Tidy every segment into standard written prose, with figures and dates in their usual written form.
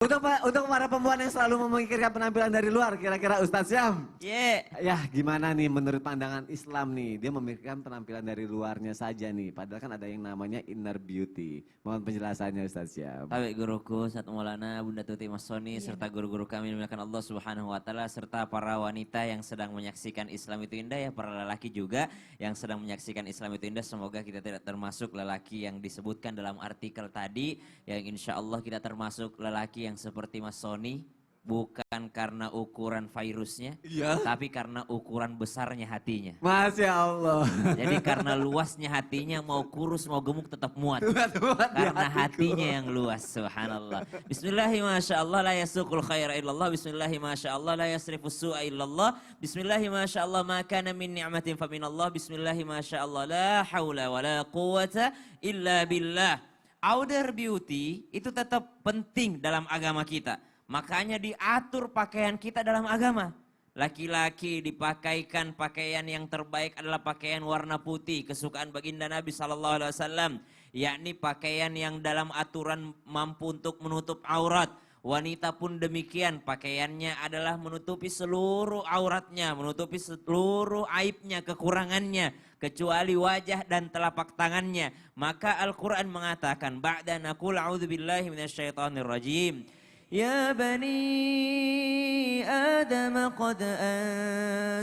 Untuk para perempuan yang selalu memikirkan penampilan dari luar, kira-kira Ustadz Syam. Ya gimana nih menurut pandangan Islam nih, dia memikirkan penampilan dari luarnya saja nih, padahal kan ada yang namanya inner beauty. Mohon penjelasannya Ustadz Syam. Baik guruku, Ustadz Maulana, Bunda Tuti Mas Soni, serta guru-guru kami dimuliakan Allah Subhanahu wa Ta'ala, serta para wanita yang sedang menyaksikan Islam itu indah, ya para lelaki juga yang sedang menyaksikan Islam itu indah. Semoga kita tidak termasuk lelaki yang disebutkan dalam artikel tadi, yang insya Allah kita termasuk lelaki yang seperti Mas Soni, bukan karena ukuran virusnya, tapi karena ukuran besarnya hatinya. Masya Allah. Jadi karena luasnya hatinya, mau kurus mau gemuk tetap muat. Karena hatinya yang luas, subhanallah. Bismillahi masya Allah la yasuqul khaira illallah. Bismillahi masya Allah la yasrifus su'a illallah. Bismillahi masya Allah ma kana min ni'matin fa minallah. Bismillahi masya Allah la hawla wa la quwata illa billah. Outer beauty itu tetap penting dalam agama kita. Makanya diatur pakaian kita dalam agama. Laki-laki dipakaikan pakaian yang terbaik adalah pakaian warna putih, kesukaan baginda Nabi SAW. Yakni pakaian yang dalam aturan mampu untuk menutup aurat. Wanita pun demikian, pakaiannya adalah menutupi seluruh auratnya, menutupi seluruh aibnya, kekurangannya, kecuali wajah dan telapak tangannya. Maka Al-Quran mengatakan, Ba'da naqul a'udzubillahi minasyaitonir rajim. Ya bani Adam qad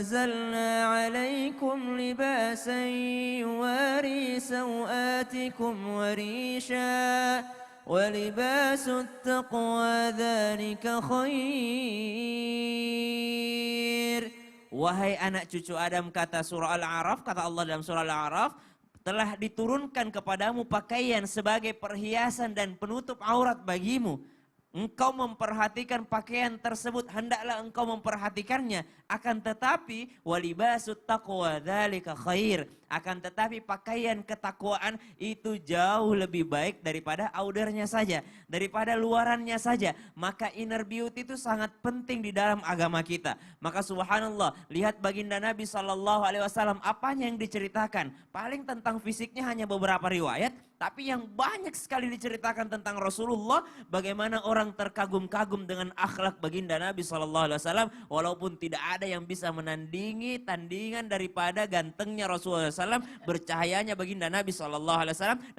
anzalna alaikum libasan yuwari sawatikum warisha. ولباس التقوى ذلك خير. Wahai anak cucu Adam, kata surah Al-A'raf, kata Allah dalam surah Al-A'raf, telah diturunkan kepadamu pakaian sebagai perhiasan dan penutup aurat bagimu. Engkau memperhatikan pakaian tersebut, hendaklah engkau memperhatikannya. Akan tetapi walibasut taqwa dzalika khair. Akan tetapi pakaian ketakwaan itu jauh lebih baik daripada outernya saja, daripada luarannya saja. Maka inner beauty itu sangat penting di dalam agama kita. Maka subhanallah, lihat baginda Nabi SAW, apanya yang diceritakan? Paling tentang fisiknya hanya beberapa riwayat, tapi yang banyak sekali diceritakan tentang Rasulullah, bagaimana orang terkagum-kagum dengan akhlak baginda Nabi SAW, walaupun tidak ada yang bisa menandingi tandingan daripada gantengnya Rasulullah SAW, bercahayanya baginda Nabi SAW.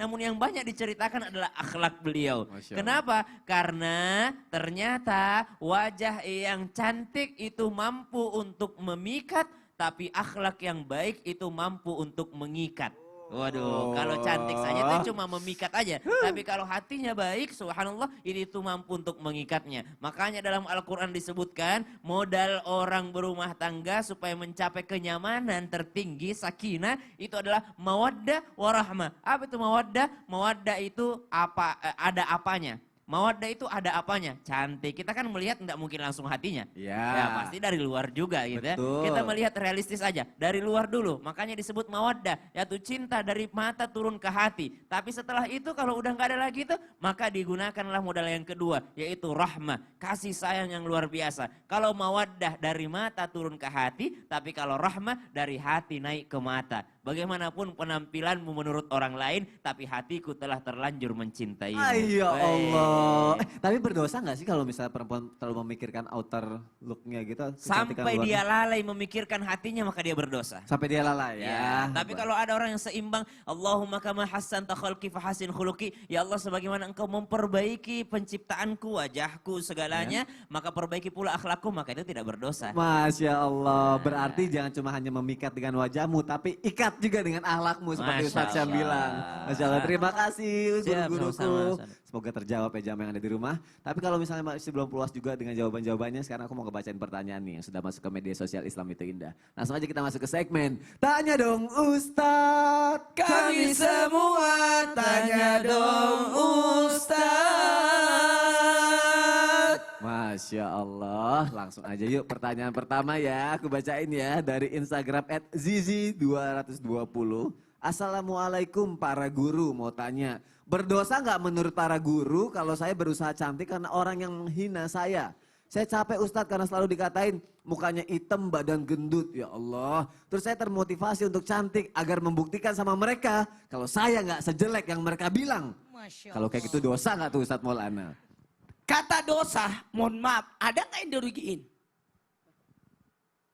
Namun yang banyak diceritakan adalah akhlak beliau. Kenapa? Karena ternyata wajah yang cantik itu mampu untuk memikat, tapi akhlak yang baik itu mampu untuk mengikat. Waduh, kalau cantik saja itu cuma memikat aja. Tapi kalau hatinya baik, subhanallah, ini itu mampu untuk mengikatnya. Makanya dalam Al-Quran disebutkan, modal orang berumah tangga supaya mencapai kenyamanan tertinggi, sakinah, itu adalah mawaddah warahmah. Apa itu mawaddah? Mawaddah itu ada apanya. Mawaddah itu ada apanya? Cantik. Kita kan melihat tidak mungkin langsung hatinya. Ya pasti dari luar juga gitu. Betul. Ya. Kita melihat realistis aja. Dari luar dulu. Makanya disebut mawaddah. Yaitu cinta dari mata turun ke hati. Tapi setelah itu kalau udah nggak ada lagi itu, maka digunakanlah modal yang kedua. Yaitu rahmah. Kasih sayang yang luar biasa. Kalau mawaddah dari mata turun ke hati. Tapi kalau rahmah dari hati naik ke mata. Bagaimanapun penampilanmu menurut orang lain, tapi hatiku telah terlanjur mencintaimu. Ya Allah. Tapi berdosa nggak sih kalau misalnya perempuan terlalu memikirkan outer looknya gitu? Sampai dia lalai memikirkan hatinya, maka dia berdosa. Sampai dia lalai ya. Tapi kalau ada orang yang seimbang, Allahumma kama hassanta khalqi fahasin khuluqi. Ya Allah, sebagaimana engkau memperbaiki penciptaanku, wajahku, segalanya, maka perbaiki pula akhlakku, maka itu tidak berdosa. Masya Allah. Berarti jangan cuma hanya memikat dengan wajahmu, tapi ikat juga dengan akhlakmu seperti Ustadz Syam bilang. Masya Allah, terima kasih guru-guruku. Semoga terjawab ya jam yang ada di rumah. Tapi kalau misalnya masih belum puas juga dengan jawaban-jawabannya, sekarang aku mau ngebacain pertanyaan nih yang sudah masuk ke media sosial Islam itu Indah. Langsung aja kita masuk ke segmen Tanya Dong Ustadz. Kami semua tanya dong Ustadz. Masya Allah, langsung aja yuk pertanyaan pertama ya, aku bacain ya dari Instagram @zizi220. Assalamualaikum para guru, mau tanya, berdosa nggak menurut para guru kalau saya berusaha cantik karena orang yang menghina saya? Saya capek Ustadz karena selalu dikatain mukanya hitam, badan gendut, ya Allah. Terus saya termotivasi untuk cantik agar membuktikan sama mereka kalau saya nggak sejelek yang mereka bilang. Kalau kayak gitu dosa nggak tuh Ustadz Maulana? Kata dosa, mohon maaf, ada nggak yang dirugiin?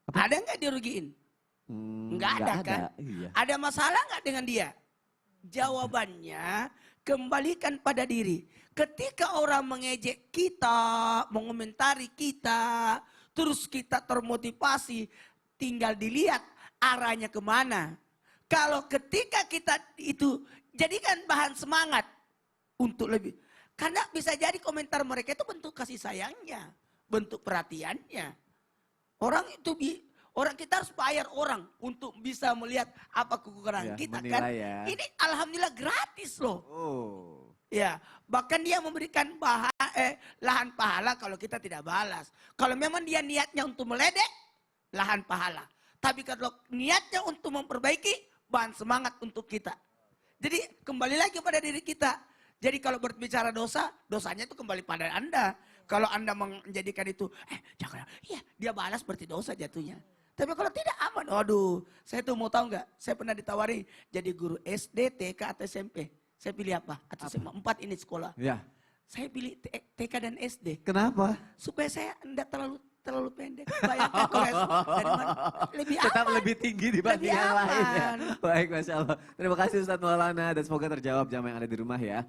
Ada nggak dirugiin? Nggak ada kan? Iya. Ada masalah nggak dengan dia? Jawabannya kembalikan pada diri. Ketika orang mengejek kita, mengomentari kita, terus kita termotivasi, tinggal dilihat arahnya kemana. Kalau ketika kita itu jadikan bahan semangat untuk lebih. Karena bisa jadi komentar mereka itu bentuk kasih sayangnya, bentuk perhatiannya. Orang kita harus bayar orang untuk bisa melihat apa kekurangan kita kan. Ya. Ini alhamdulillah gratis loh. Oh. Ya, bahkan dia memberikan lahan pahala kalau kita tidak balas. Kalau memang dia niatnya untuk meledek, lahan pahala. Tapi kalau niatnya untuk memperbaiki, bahan semangat untuk kita. Jadi kembali lagi pada diri kita. Jadi kalau berbicara dosa, dosanya itu kembali pada Anda. Kalau Anda menjadikan itu, jangan, iya dia balas berarti dosa jatuhnya. Tapi kalau tidak aman, aduh, saya tuh mau tahu nggak? Saya pernah ditawari jadi guru SD, TK atau SMP. Saya pilih apa? Atau SMA 4 ini sekolah. Ya. Saya pilih TK dan SD. Kenapa? Supaya saya enggak terlalu pendek. Bayangkan kalau lebih aman. Tetap lebih tinggi dibanding Lebih yang lain ya. aman. Baik, Masya Allah. Terima kasih Ustadz Maulana dan semoga terjawab jamaah yang ada di rumah ya.